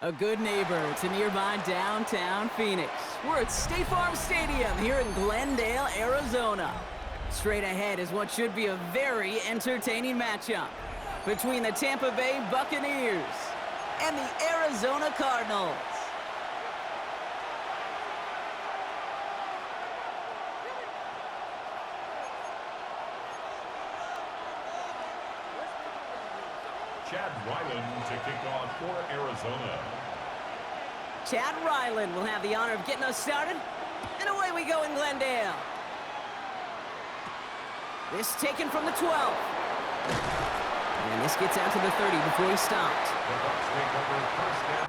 A good neighbor to nearby downtown Phoenix. We're at State Farm Stadium here in Glendale, Arizona. Straight ahead is what should be a very entertaining matchup between the Tampa Bay Buccaneers and the Arizona Cardinals. Chad Ryland to kick off for Arizona. Chad Ryland will have the honor of getting us started, and away we go in Glendale. This taken from the 12. And this gets out to the 30 before he stopped. The Bucs take over first down.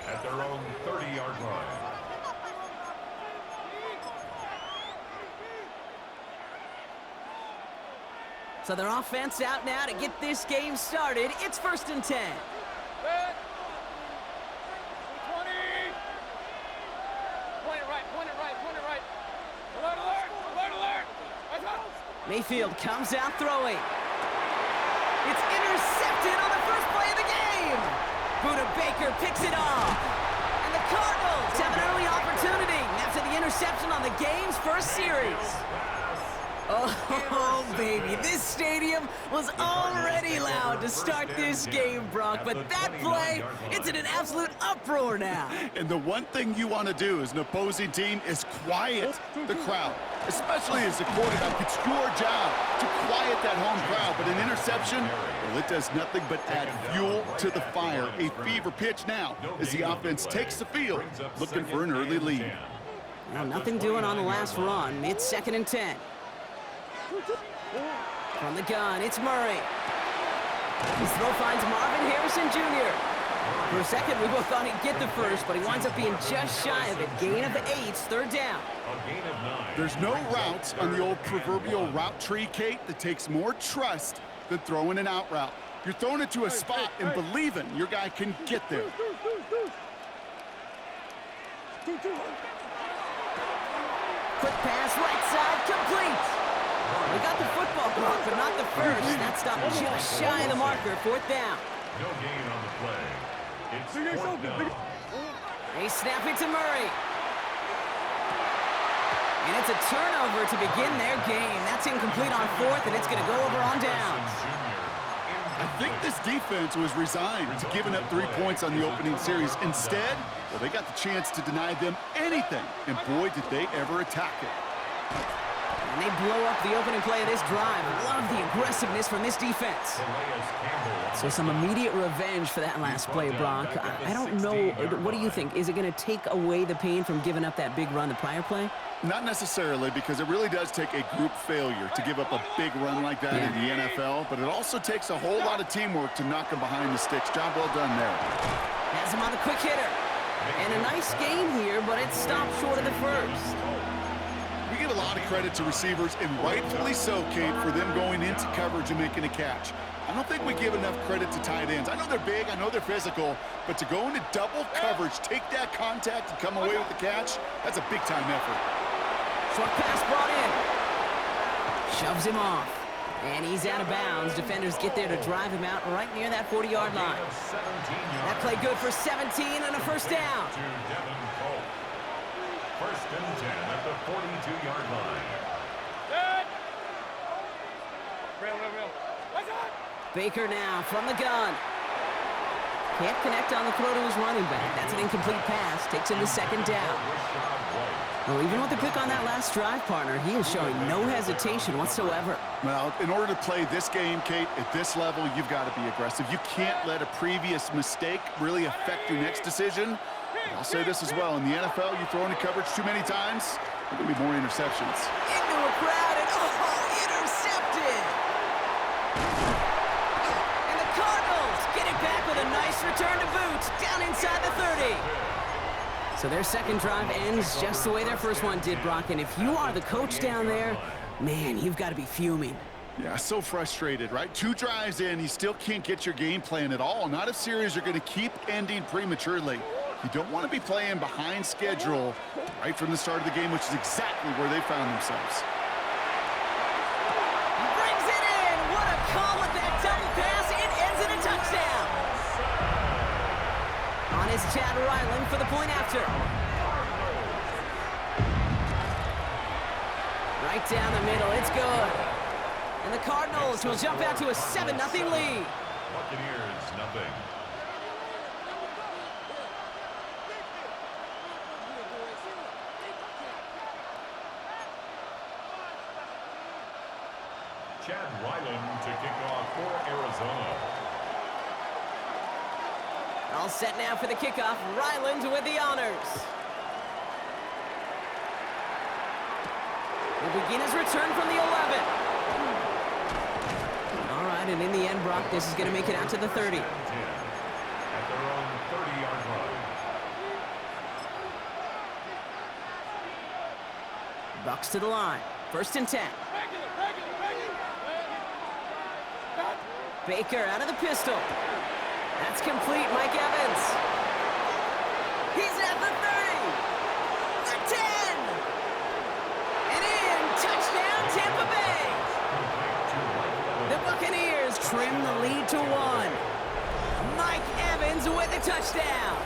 At their own 30-yard line. So their offense out now to get this game started. It's 1st and 10. 20. Point it right. Alert. Mayfield comes out throwing. It's intercepted on the first play of the game. Buda Baker picks it off. And the Cardinals have an early opportunity after the interception on the game's first series. Oh, baby, this stadium was already loud to start this game, Brock, but that play, it's in an absolute uproar now. And the one thing you want to do as an opposing team is quiet the crowd, especially as the quarterback. It's your job to quiet that home crowd, but an interception, well, it does nothing but add fuel to the fire. A fever pitch now as the offense takes the field, looking for an early lead. Well, nothing doing on the last run. It's 2nd and 10. From the gun, it's Murray. His throw finds Marvin Harrison Jr. For a second, we both thought he'd get the first, but he winds up being just shy of it. Gain of 8, 3rd down. There's no routes on the old proverbial route tree, Kate, that takes more trust than throwing an out route. You're throwing it to a spot and believing your guy can get there. Quick pass, right side, complete. We got the football block, but not the first. That stopped just shy of the marker. 4th down. No gain on the play. It's 4th down. They snap it to Murray. And it's a turnover to begin their game. That's incomplete on 4th, and it's going to go over on downs. I think this defense was resigned to giving up 3 points on the opening series. Instead, well, they got the chance to deny them anything, and boy, did they ever attack it. And they blow up the opening play of this drive. Love the aggressiveness from this defense. So some immediate revenge for that last play, Brock. I don't know. What do you think? Is it going to take away the pain from giving up that big run the prior play? Not necessarily, because it really does take a group failure to give up a big run like that in the NFL, but it also takes a whole lot of teamwork to knock them behind the sticks. Job well done there. Has him on the quick hitter. And a nice game here, but it stopped short of the first. We give a lot of credit to receivers, and rightfully so, Kate, for them going into coverage and making a catch. I don't think we give enough credit to tight ends. I know they're big, I know they're physical, but to go into double coverage, take that contact, and come away with the catch, that's a big-time effort. Short pass brought in. Shoves him off. And he's out of bounds. Defenders get there to drive him out right near that 40-yard line. That play good for 17 and a first down. 1st and 10 at the 42-yard line. Baker now from the gun. Can't connect on the throw to his running back. That's an incomplete pass. Takes him to 2nd down. Well, even with the pick on that last drive, partner, he is showing no hesitation whatsoever. Well, in order to play this game, Kate, at this level, you've got to be aggressive. You can't let a previous mistake really affect your next decision. I'll say this as well. In the NFL, you throw into coverage too many times, there are going to be more interceptions. Into a crowd, and intercepted! And the Cardinals get it back with a nice return to boot down inside the 30. So their second drive ends just the way their first one did, Brock. And if you are the coach down there, man, you've got to be fuming. Yeah, so frustrated, right? 2 drives in, you still can't get your game plan at all. Not if series are going to keep ending prematurely. You don't want to be playing behind schedule right from the start of the game, which is exactly where they found themselves. Brings it in. What a call with that double pass. It ends in a touchdown. On is Chad Ryland for the point after. Right down the middle. It's good. And the Cardinals will jump out to a 7-0 lead. Buccaneers, nothing. Chad Ryland to kick off for Arizona. All set now for the kickoff. Ryland with the honors. Will begin his return from the 11. All right, and in the end, Brock, this is going to make it out to the 30. At their own 30-yard line. Bucks to the line. 1st and 10. Baker out of the pistol. That's complete, Mike Evans. He's at the 30. The 10. And in. Touchdown, Tampa Bay. The Buccaneers trim the lead to 1. Mike Evans with the touchdown.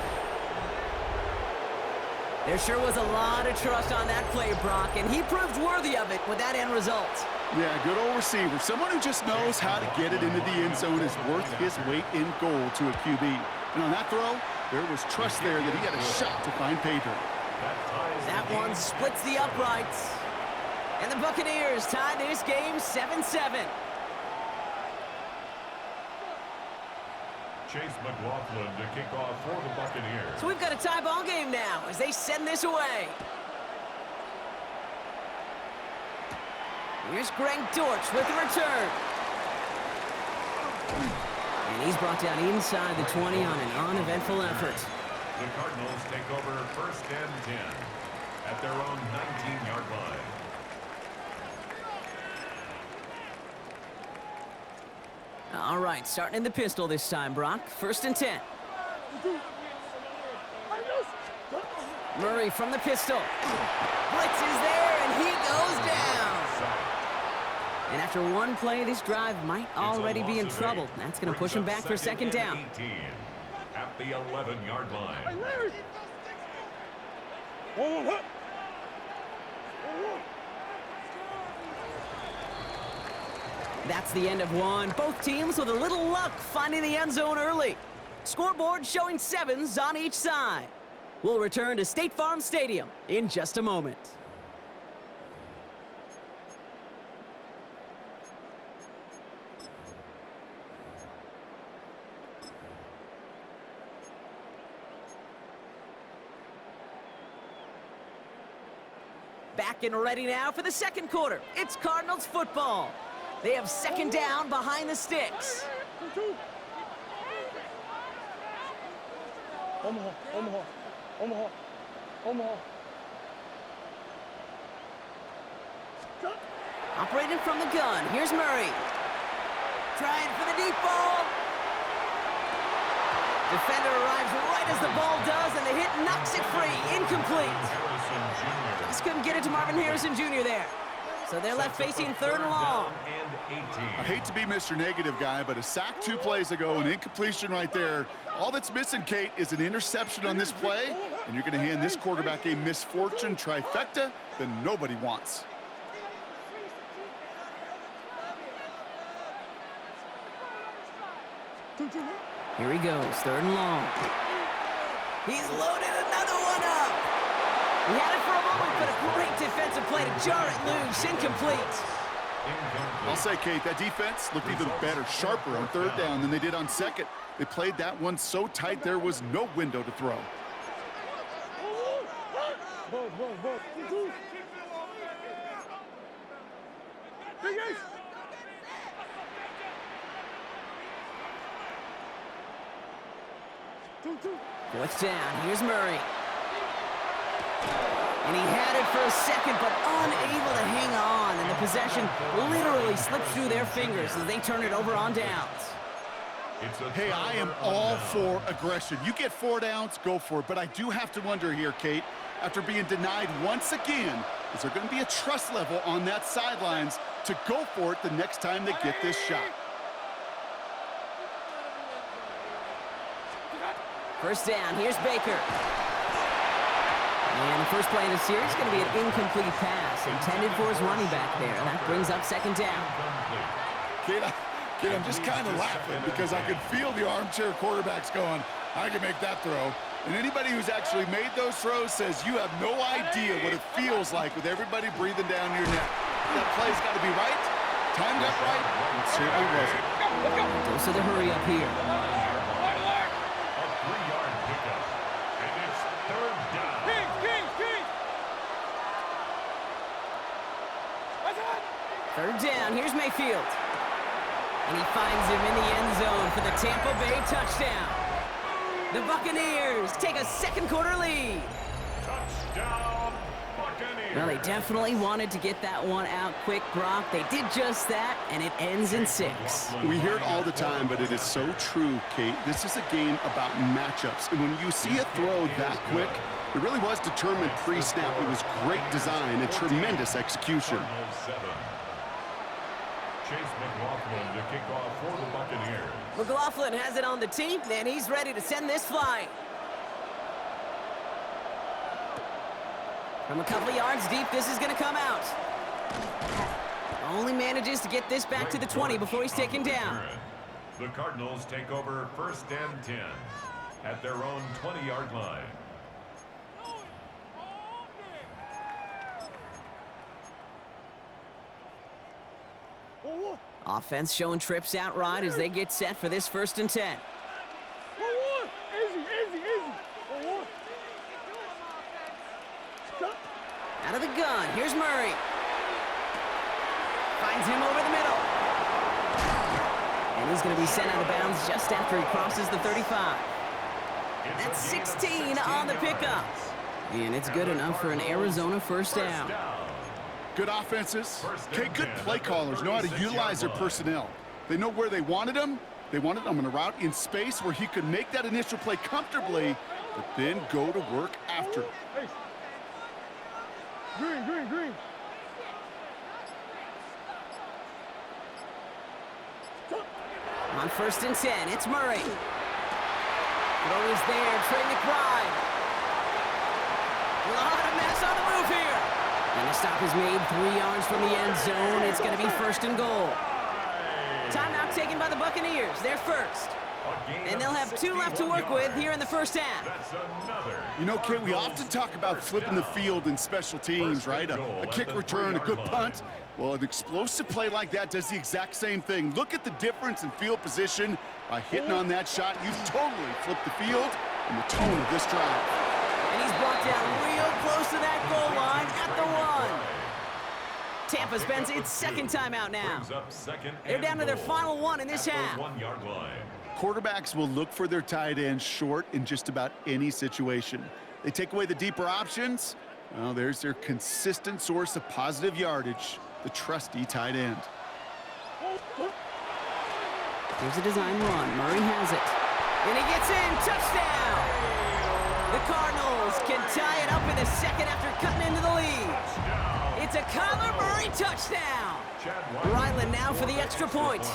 There sure was a lot of trust on that play, Brock, and he proved worthy of it with that end result. Yeah, good old receiver. Someone who just knows how to get it into the end zone is worth his weight in gold to a QB. And on that throw, there was trust there that he had a shot to find pay dirt. That one splits the uprights. And the Buccaneers tie this game 7-7. Chase McLaughlin to kick off for the Buccaneers. So we've got a tie ball game now as they send this away. Here's Greg Dortch with the return. And he's brought down inside the 20 on an uneventful effort. The Cardinals take over 1st and 10 at their own 19-yard line. All right, starting in the pistol this time, Brock. 1st and 10. Murray from the pistol. Blitz is there, and he goes down. And after one play, this drive might already be in trouble. That's going to push him back for 2nd down. 18 at the 11-yard line. That's the end of one. Both teams with a little luck finding the end zone early. Scoreboard showing 7s on each side. We'll return to State Farm Stadium in just a moment. Back and ready now for the 2nd quarter. It's Cardinals football. They have 2nd down behind the sticks. Operating from the gun. Here's Murray. Trying for the deep ball. Defender arrives right as the ball does, and the hit knocks it free. Incomplete. Just couldn't get it to Marvin Harrison Jr. there. So they're left facing 3rd and long. I hate to be Mr. Negative guy, but a sack 2 plays ago, an incompletion right there. All that's missing, Kate, is an interception on this play, and you're going to hand this quarterback a misfortune trifecta that nobody wants. Here he goes, 3rd and long. He's loaded another one up. He had it for a moment, but a great defensive play to jar it loose. Incomplete. I'll say, Kate, that defense looked even better, sharper on 3rd down than they did on 2nd. They played that one so tight there was no window to throw. Fourth down. Here's Murray. And he had it for a second, but unable to hang on. And the possession literally slipped through their fingers as they turn it over on downs. Hey, I am all for aggression. You get 4 downs, go for it. But I do have to wonder here, Kate, after being denied once again, is there going to be a trust level on that sidelines to go for it the next time they get this shot? First down, here's Baker. And the first play of the series is going to be an incomplete pass intended for his running back there. And that brings up second down. Kate, I'm just kind of laughing because I can feel the armchair quarterbacks going, I can make that throw. And anybody who's actually made those throws says you have no idea what it feels like with everybody breathing down your neck. That play's got to be right, timed up right. It certainly wasn't. Dose of the hurry up here. A 3-yard pickup. And it's third down. Third down, here's Mayfield. And he finds him in the end zone for the Tampa Bay touchdown. The Buccaneers take a second quarter lead. Touchdown, Buccaneers. Well, they definitely wanted to get that one out quick, Brock. They did just that, and it ends in 6. We hear it all the time, but it is so true, Kate. This is a game about matchups. And when you see a throw that quick, it really was determined pre-snap. It was great design and tremendous execution. Chase McLaughlin to kick off for the Buccaneers. McLaughlin has it on the tee, and he's ready to send this flying. From a couple of yards deep, this is going to come out. Only manages to get this back to the 20 before he's taken down. The Cardinals take over first and 10 at their own 20-yard line. Offense showing trips out right as they get set for this first and 10. Out of the gun, here's Murray. Finds him over the middle. And he's going to be sent out of bounds just after he crosses the 35. That's 16 on the pickup. And it's good enough for an Arizona first down. Good offenses. Okay, good play callers know how to utilize their personnel. They know where they wanted him. They wanted him in a route in space where he could make that initial play comfortably, but then go to work after. Green. On first and 10, it's Murray. Throw is there, Trey McBride. A lot of mess on the move here. And the stop is made 3 yards from the end zone. It's going to be first and goal. Timeout taken by the Buccaneers. They're first. And they'll have 2 left to work with here in the first half. You know, Kate, we often talk about flipping the field in special teams, right? A kick return, a good punt. Well, an explosive play like that does the exact same thing. Look at the difference in field position. By hitting on that shot, you've totally flipped the field and the tone of this drive. And he's brought down real close to that goal line at the 1. Tampa spends its second timeout now. They're down to their final 1 in this half. Quarterbacks will look for their tight end short in just about any situation. They take away the deeper options. Well, there's their consistent source of positive yardage, the trusty tight end. Here's a design run. Murray has it. And he gets in. Touchdown! The Cardinals can tie it up in the second after cutting into the lead. It's a Kyler Murray touchdown. Ryland now for the extra point.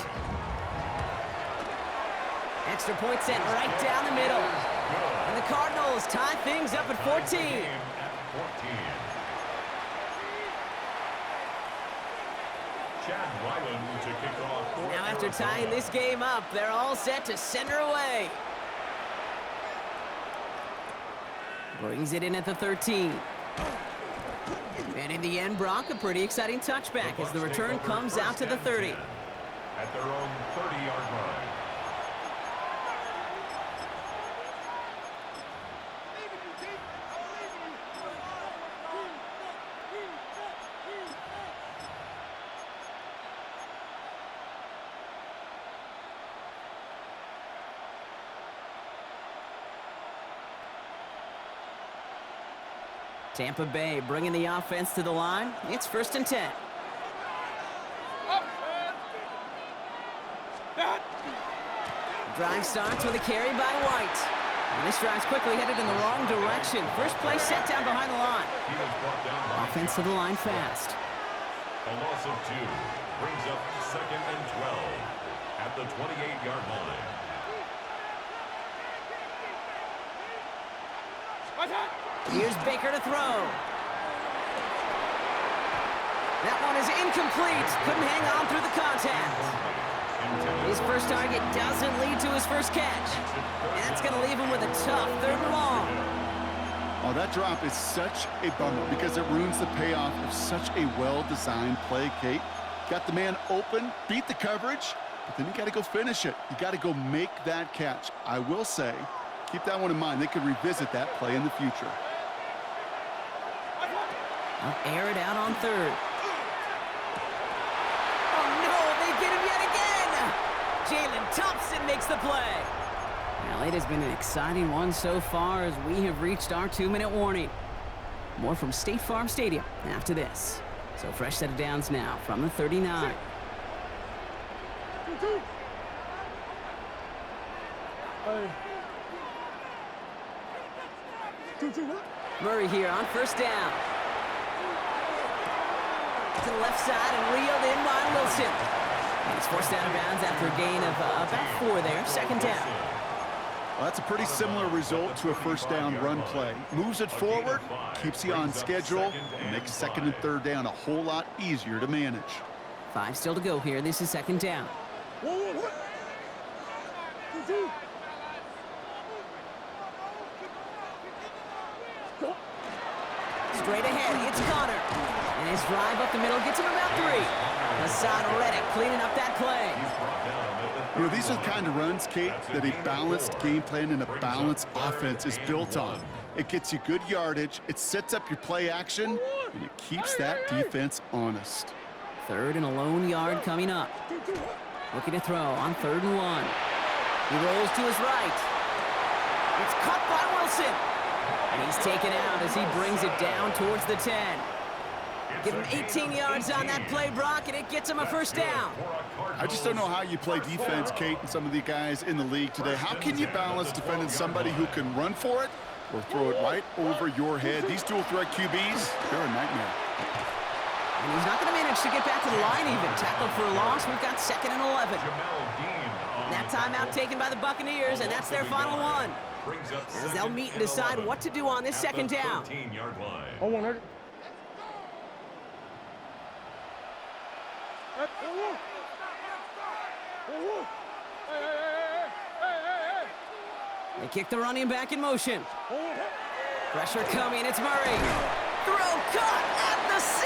Extra point sent right down the middle. And the Cardinals tie things up at 14. Now after tying this game up, they're all set to send her away. Brings it in at the 13. And in the end, Brock, a pretty exciting touchback as the return comes out to the 30. At their own 30-yard line. Tampa Bay bringing the offense to the line. It's 1st and 10. Drive starts with a carry by White. And this drive's quickly headed in the wrong direction. First play set down behind the line. Offense to the line fast. A loss of 2 brings up 2nd and 12 at the 28-yard line. Here's Baker to throw. That one is incomplete. Couldn't hang on through the contact. His first target doesn't lead to his first catch. And that's going to leave him with a tough 3rd and long. Oh, that drop is such a bummer because it ruins the payoff of such a well-designed play, Kate. Got the man open, beat the coverage, but then you got to go finish it. You got to go make that catch. I will say, keep that one in mind. They could revisit that play in the future. I'll air it out on 3rd. Oh, no, they get him yet again. Jalen Thompson makes the play. Well, it has been an exciting one so far as we have reached our 2-minute warning. More from State Farm Stadium after this. So fresh set of downs now from the 39. Murray here on 1st down. To the left side and reeled in by Wilson. And he's forced out of bounds after a gain of about 4 there. 2nd down. Well, that's a pretty similar result to a 1st down run play. Moves it forward, keeps you on schedule, and makes 2nd and 3rd down a whole lot easier to manage. 5 still to go here. This is 2nd down. Straight ahead, it's Connor. And his drive up the middle gets him about 3. Hassan Reddick cleaning up that play. You know, these are the kind of runs, Kate, that a balanced game plan and a balanced offense is built on. It gets you good yardage, it sets up your play action, and it keeps that defense honest. 3rd and a lone yard coming up. Looking to throw on 3rd and 1. He rolls to his right. It's caught by Wilson. And he's taken out as he brings it down towards the 10. Give him 18 yards on that play, Brock, and it gets him a 1st down. I just don't know how you play defense, Kate, and some of the guys in the league today. How can you balance defending somebody who can run for it or throw it right over your head? These dual threat QBs, they're a nightmare. And he's not going to manage to get back to the line even. Tackled for a loss. We've got 2nd and 11. That timeout taken by the Buccaneers, and that's their final one. As they'll meet and decide what to do on this 2nd down. Oh, 100. They kick the running back in motion. Pressure coming. It's Murray. Throw caught at the 6.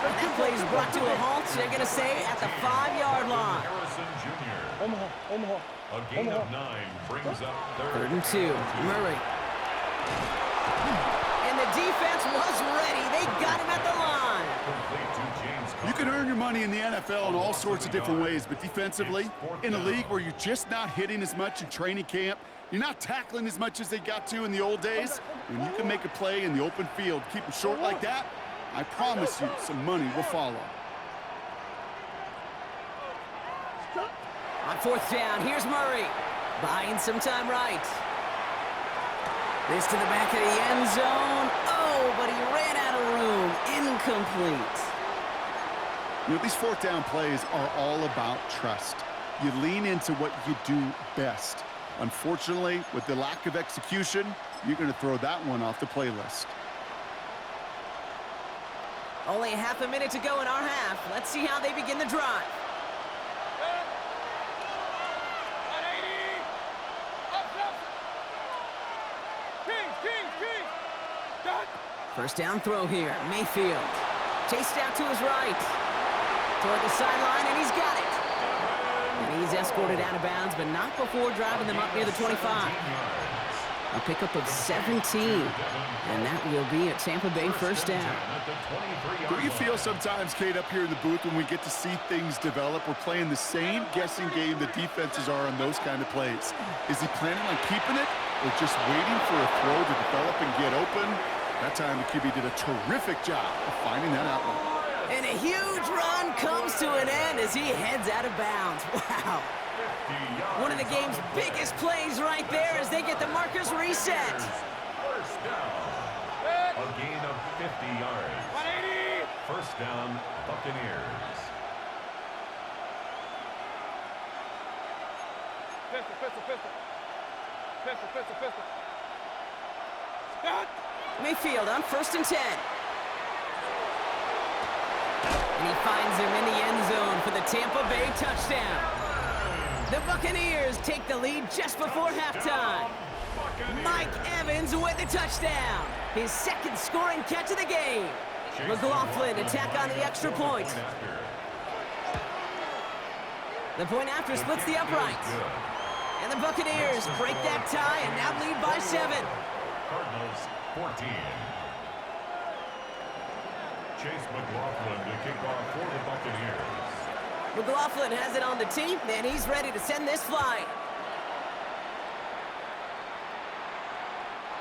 And that play is brought to a halt. They're going to say at the 5-yard line. Omaha. A gain of 9 brings up 3rd and 2. Murray. And the defense was ready. They got him at the line. You can earn your money in the NFL in all sorts of different ways, but defensively, in a league where you're just not hitting as much in training camp, you're not tackling as much as they got to in the old days, when you can make a play in the open field, keep them short like that, I promise you some money will follow. On 4th down, here's Murray. Buying some time right. This to the back of the end zone. Oh, but he ran out of room. Incomplete. You know, these 4th down plays are all about trust. You lean into what you do best. Unfortunately, with the lack of execution, you're going to throw that one off the playlist. Only a half a minute to go in our half. Let's see how they begin the drive. First down throw here. Mayfield. Chased out to his right. Toward the sideline, and he's got it. And he's escorted out of bounds, but not before driving them up near the 25. A pickup of 17. And that will be a Tampa Bay 1st down. Do you feel sometimes, Kate, up here in the booth when we get to see things develop, we're playing the same guessing game the defenses are on those kind of plays? Is he planning on keeping it, or just waiting for a throw to develop and get open. That time the QB did a terrific job of finding that outlet. And a huge run comes to an end as he heads out of bounds. Wow. One of the game's biggest plays right there as they get the markers reset. First down. A gain of 50 yards. 180. First down, Buccaneers. Pistol. Mayfield on 1st and 10. And he finds him in the end zone for the Tampa Bay touchdown. The Buccaneers take the lead just before halftime. Mike Evans with the touchdown. His second scoring catch of the game. McLaughlin to tack on the extra point. The point after splits the uprights. And the Buccaneers break that tie and now lead by 7. Cardinals 14. Chase McLaughlin to kick off for the Buccaneers. McLaughlin has it on the tee, and he's ready to send this flying.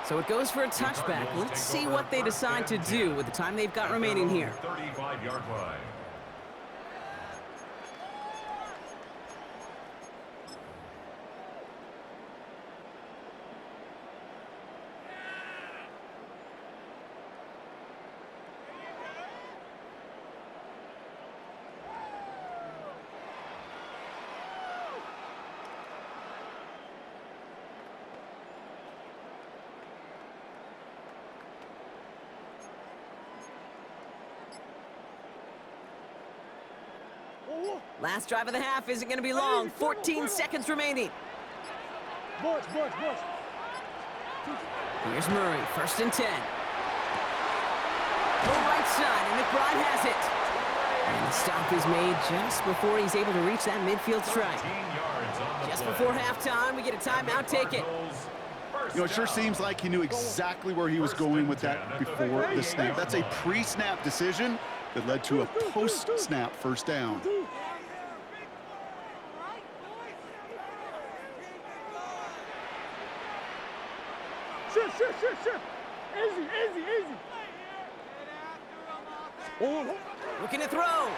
So it goes for a touchback. Let's see what they decide to do with the time they've got remaining here. 35-yard line. Last drive of the half isn't going to be long. 14 seconds remaining. Boys. Here's Murray, 1st and 10. Go right side, and McBride has it. And the stop is made just before he's able to reach that midfield strike. Just before halftime, we get a timeout taken. You know, it sure seems like he knew exactly where he was going with that before the snap. That's a pre-snap decision that led to a post-snap first down. Shit. Easy. Looking to throw.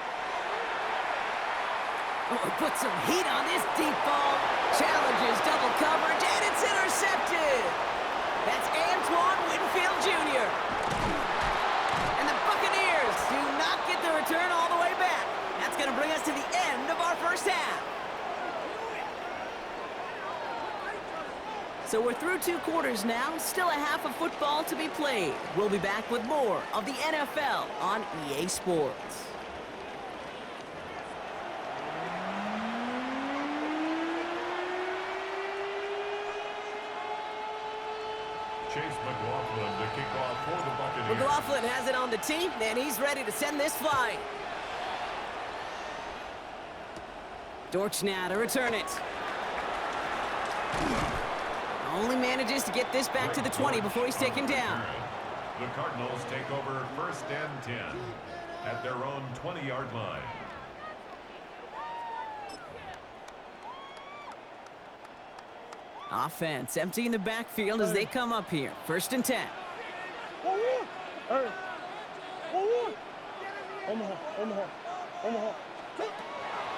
Oh, put some heat on this deep ball. Challenges double coverage, and it's intercepted. That's Antoine Winfield Jr. And the Buccaneers do not get the return all the way back. That's going to bring us to the end of our first half. So we're through 2 quarters now, still a half of football to be played. We'll be back with more of the NFL on EA Sports. Chase McLaughlin to kick off for the Buccaneers. McLaughlin has it on the tee, and he's ready to send this flying. Dortch now to return it. Only manages to get this back to the 20 before he's taken down. The Cardinals take over 1st and 10 at their own 20-yard line. Offense emptying the backfield as they come up here. 1st and 10. Omaha.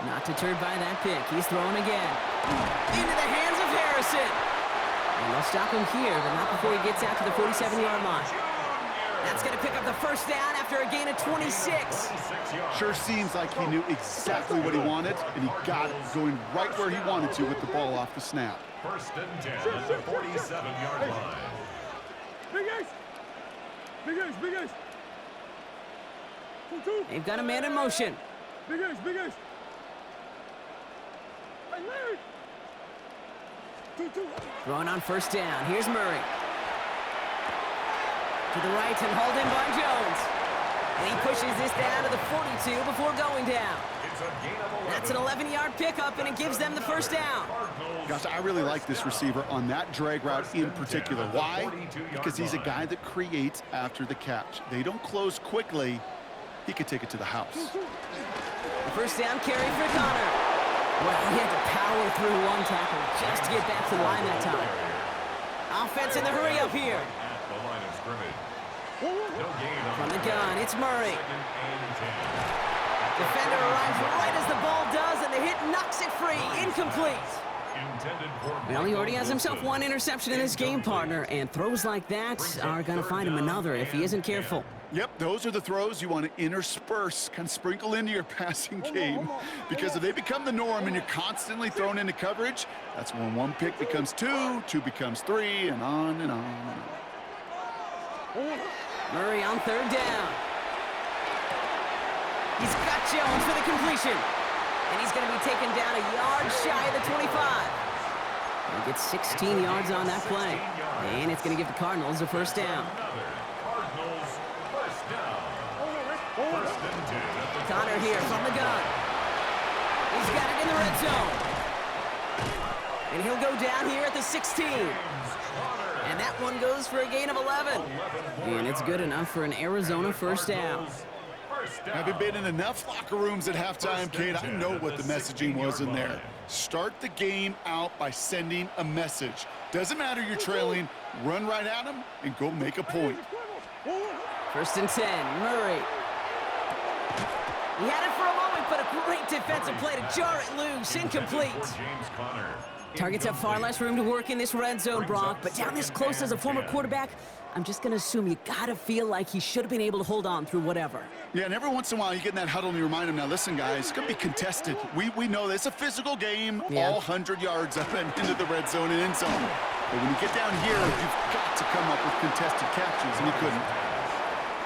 Not deterred by that pick. He's throwing again. Into the hands of Harrison. And they'll stop him here, but not before he gets out to the 47-yard line. That's going to pick up the first down after a gain of 26. Sure seems like he knew exactly what he wanted, and he got it going right where he wanted to with the ball off the snap. 1st and 10 at the 47-yard line. Big Ace. They've got a man in motion. Big Ace. Hey, Larry. 2. Throwing on 1st down. Here's Murray. To the right and hauled in by Jones. And he pushes this down to the 42 before going down. That's an 11-yard pickup, and it gives them the first down. Gosh, I really like this receiver on that drag route in particular. Why? Because he's a guy that creates after the catch. They don't close quickly. He could take it to the house. The first down carry for Connor. Well, he had to power through one tackle just to get back to the line that time. offense in the hurry up here. At the line of scrimmage. No gain on From the gun, it's Murray. 2nd and 10. Defender arrives right as the ball does, and the hit knocks it free. Incomplete. Intended for Well, he already has himself one interception in this game, partner, and throws like that are going to find him another if he isn't careful. Yep, those are the throws you want to intersperse, kind of sprinkle into your passing game. Because if they become the norm and you're constantly thrown into coverage, that's when one pick becomes two, two becomes three, and on and on and on. Murray on 3rd down. He's got Jones for the completion. And he's going to be taken down a yard shy of the 25. He gets 16 yards on that play. And it's going to give the Cardinals a 1st down. Cardinals first down. 1st and 10. Connor here from the gun. He's got it in the red zone. And he'll go down here at the 16. And that one goes for a gain of 11. And it's good enough for an Arizona 1st down. Having been in enough locker rooms at halftime, Kate, I know what the messaging was in there. Start the game out by sending a message. Doesn't matter you're trailing, run right at them and go make a point. 1st and 10, Murray. He had it for a moment, but a great defensive play to jar it loose. Incomplete. James Conner. Targets have far less room to work in this red zone, Brock, but down this close as a former quarterback, I'm just going to assume you got to feel like he should have been able to hold on through whatever. Yeah, and every once in a while you get in that huddle and you remind him, now listen, guys, it's going to be contested. We know this. It's a physical game, all 100 yards up and into the red zone and end zone. But when you get down here, you've got to come up with contested catches, and he couldn't.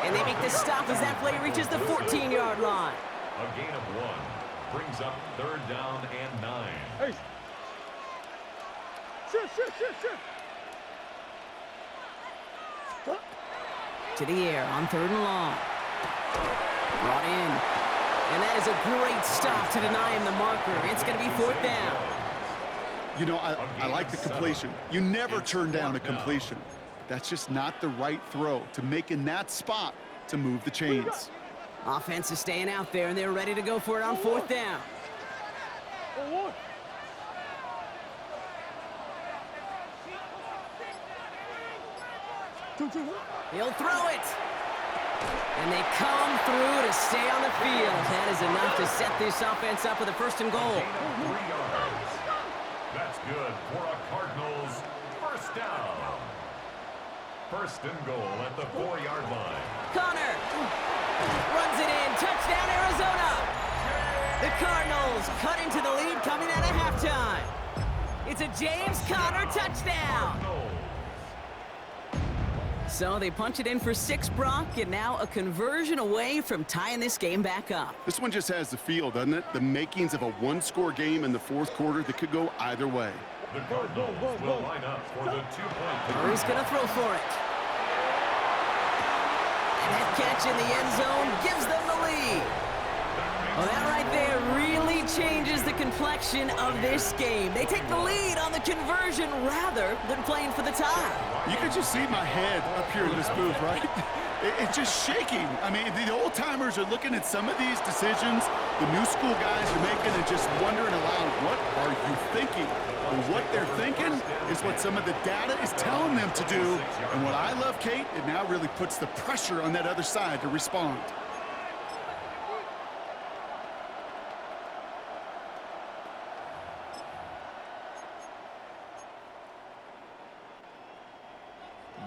And they make the stop as that play reaches the 14-yard line. A gain of 1 brings up 3rd down and 9. Hey. Shit. To the air on 3rd and long. Brought in. And that is a great stop to deny him the marker. It's going to be 4th down. You know, I like the completion. You never turn down a completion. That's just not the right throw to make in that spot to move the chains. Offense is staying out there, and they're ready to go for it on 4th down. He'll throw it. And they come through to stay on the field. That is enough to set this offense up with a 1st and goal. 3 yards. That's good for a Cardinals 1st down. 1st and goal at the 4-yard line. Connor runs it in. Touchdown, Arizona. The Cardinals cut into the lead coming out of halftime. It's a James Conner touchdown. So they punch it in for 6, Brock, and now a conversion away from tying this game back up. This one just has the feel, doesn't it? The makings of a one-score game in the 4th quarter that could go either way. The Cardinals will line up for the 2-point Murray's going to throw for it. And that catch in the end zone gives them the lead. Well, that right there really changes the complexion of this game. They take the lead on the conversion rather than playing for the tie. You could just see my head up here in this booth, right? It's just shaking. I mean, the old-timers are looking at some of these decisions the new school guys are making and just wondering aloud, what are you thinking? And what they're thinking is what some of the data is telling them to do. And what I love, Kate, it now really puts the pressure on that other side to respond.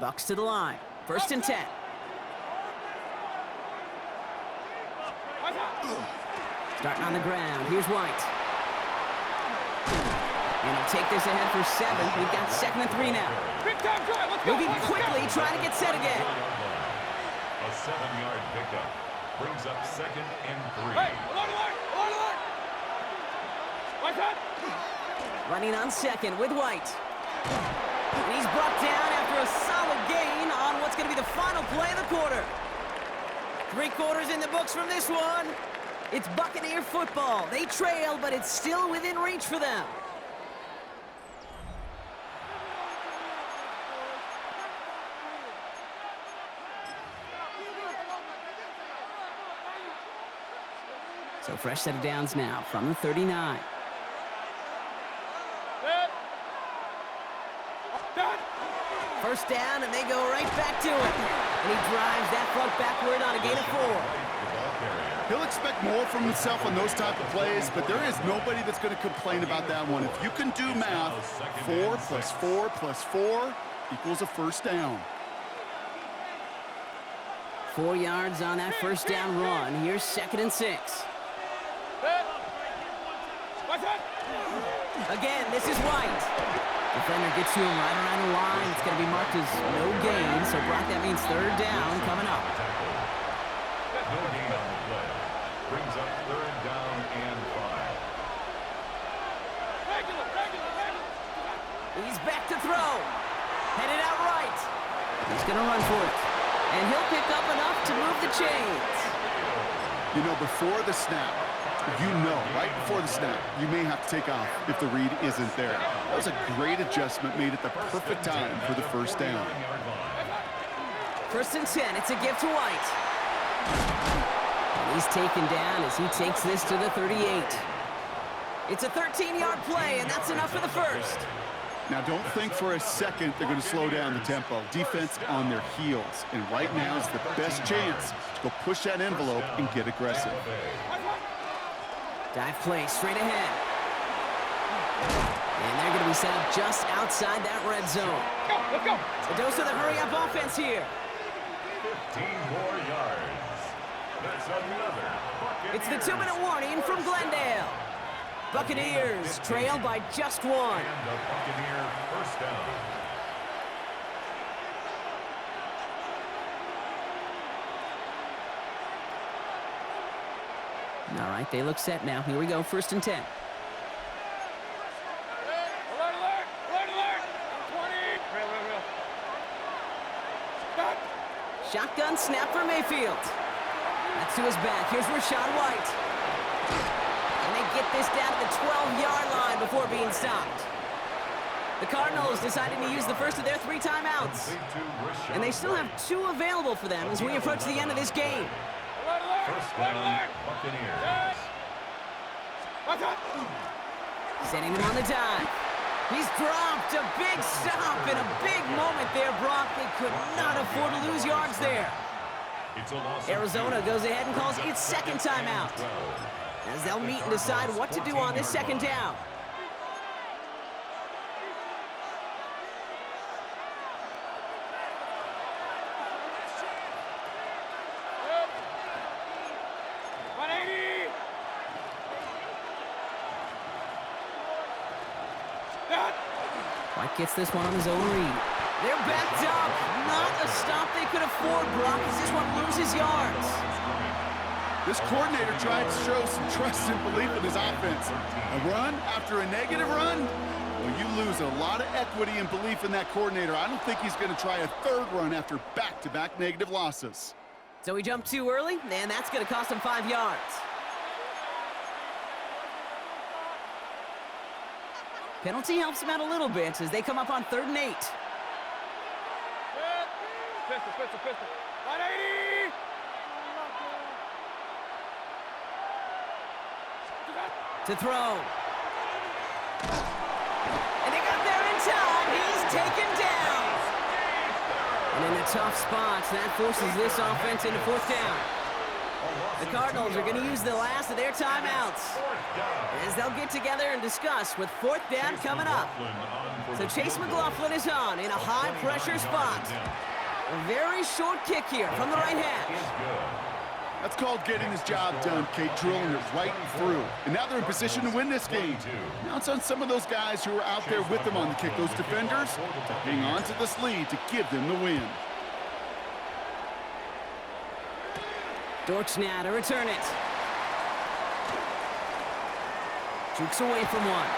Bucks to the line. 1st and 10. Starting on the ground. Here's White. And he'll take this ahead for 7. We've got 2nd and 3 now. Moving quickly, trying to get set again. A 7-yard pickup brings up 2nd and 3. Hey, alert! Running on 2nd with White. And he's brought down after a solid gain on what's going to be the final play of the quarter. 3 quarters in the books from this one. It's Buccaneer football. They trail, but it's still within reach for them. So fresh set of downs now from the 39. first down, and they go right back to it. And he drives that front backward on a gain of 4. He'll expect more from himself on those type of plays, but there is nobody that's going to complain about that one. If you can do math, 4 plus 4 plus 4 equals a first down. 4 yards on that first down run. Here's 2nd and 6. Again, this is White. Defender gets to him right around the line. It's going to be marked as no gain. So, Brock, that means 3rd down coming up. No gain on the play. Brings up 3rd down and 5. He's back to throw. Headed out right. He's going to run for it. And he'll pick up enough to move the chains. You know, before the snap, right before the snap, you may have to take off if the read isn't there. That was a great adjustment made at the perfect time for the first down. 1st and 10. It's a give to White. And he's taken down as he takes this to the 38. It's a 13-yard play, and that's enough for the first. Now, don't think for a second they're going to slow down the tempo. Defense on their heels. And right now is the best chance to go push that envelope and get aggressive. Dive play straight ahead. And they're going to be set up just outside that red zone. Let's go. A dose of the hurry-up offense here. 15 more yards. That's another Buccaneers. It's the 2-minute warning from Glendale. Buccaneers trail by just 1. And the Buccaneer first down. All right, they look set now. Here we go, 1st and 10. Alert. 20. Real. Stop. Shotgun snap for Mayfield. That's to his back. Here's Rachaad White. And they get this down to the 12-yard line before being stopped. The Cardinals decided to use the first of their 3 timeouts. And they still have 2 available for them as we approach the end of this game. First down, Buccaneers. Sending them on the dive. He's dropped. A big stop and a big moment there, Brock. They could not afford to lose yards there. Arizona goes ahead and calls its 2nd timeout, as they'll meet and decide what to do on this 2nd down. White gets this one on his own read. They're backed up. Not a stop they could afford, Brock, as this one loses yards. This coordinator tried to show some trust and belief in his offense. A run after a negative run? Well, you lose a lot of equity and belief in that coordinator. I don't think he's going to try a 3rd run after back-to-back negative losses. So he jumped too early, and that's going to cost him 5 yards. Penalty helps him out a little bit as they come up on 3rd and 8. Pistol. 180. To throw. And they got there in time. He's taken down. And in the tough spots, that forces this offense into 4th down. The Cardinals are going to use the last of their timeouts as they'll get together and discuss with 4th down coming up. So Chase McLaughlin is on in a high-pressure spot. A very short kick here from the right hash. That's called getting his job done, Kate, drilling it right through. And now they're in position to win this game. Now it's on some of those guys who are out there with them on the kick, those defenders, to hang on to this lead to give them the win. Dortch now to return it. Jukes away from one.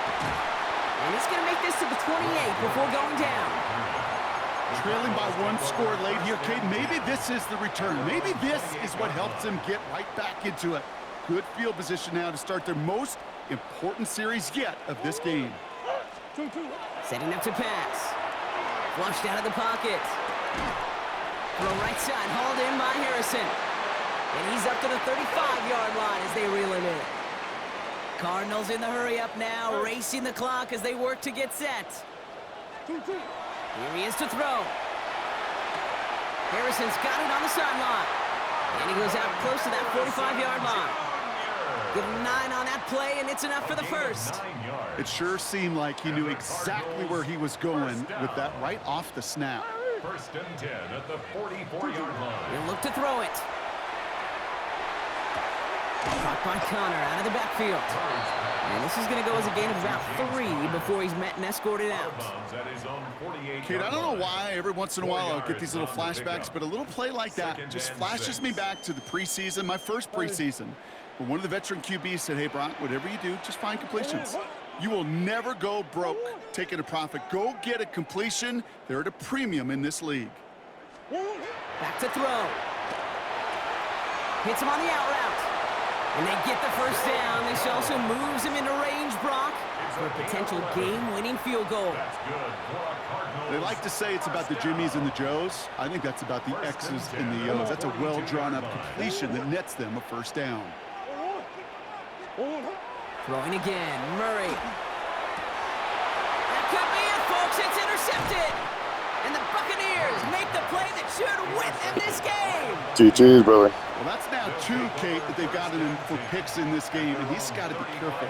And he's going to make this to the 28 before going down. Trailing by 1 score late here, Kate. Maybe this is the return. Maybe this is what helps them get right back into it. Good field position now to start their most important series yet of this game. 2. Setting up to pass. Flushed out of the pocket. Throw right side, hauled in by Harrison. And he's up to the 35-yard line as they reel him in. Cardinals in the hurry-up now, racing the clock as they work to get set. 2. Here he is to throw. Harrison's got it on the sideline. And he goes out close to that 45-yard line. Give him 9 on that play, and it's enough for the first. It sure seemed like he knew exactly where he was going with that right off the snap. First and 10 at the 44-yard line. He'll look to throw it. Caught by Connor out of the backfield. And this is going to go as a gain of about 3 before he's met and escorted out. Kate, I don't know why every once in a while I'll get these little flashbacks, but a little play like that just flashes me back to the preseason, my first preseason, where one of the veteran QBs said, hey, Brock, whatever you do, just find completions. You will never go broke taking a profit. Go get a completion. They're at a premium in this league. Back to throw. Hits him on the out route. And they get the first down. This also moves him into range, Brock, for a potential game-winning field goal. They like to say it's about the Jimmies and the Joes. I think that's about the X's and the O's. That's a well-drawn-up completion that nets them a first down. Throwing again, Murray. That could be it, folks. It's intercepted. And the Buccaneers make the play that should win them this game. GG's, brother. Well, that's now 2, Kate, that they've gotten him for picks in this game, and he's got to be careful.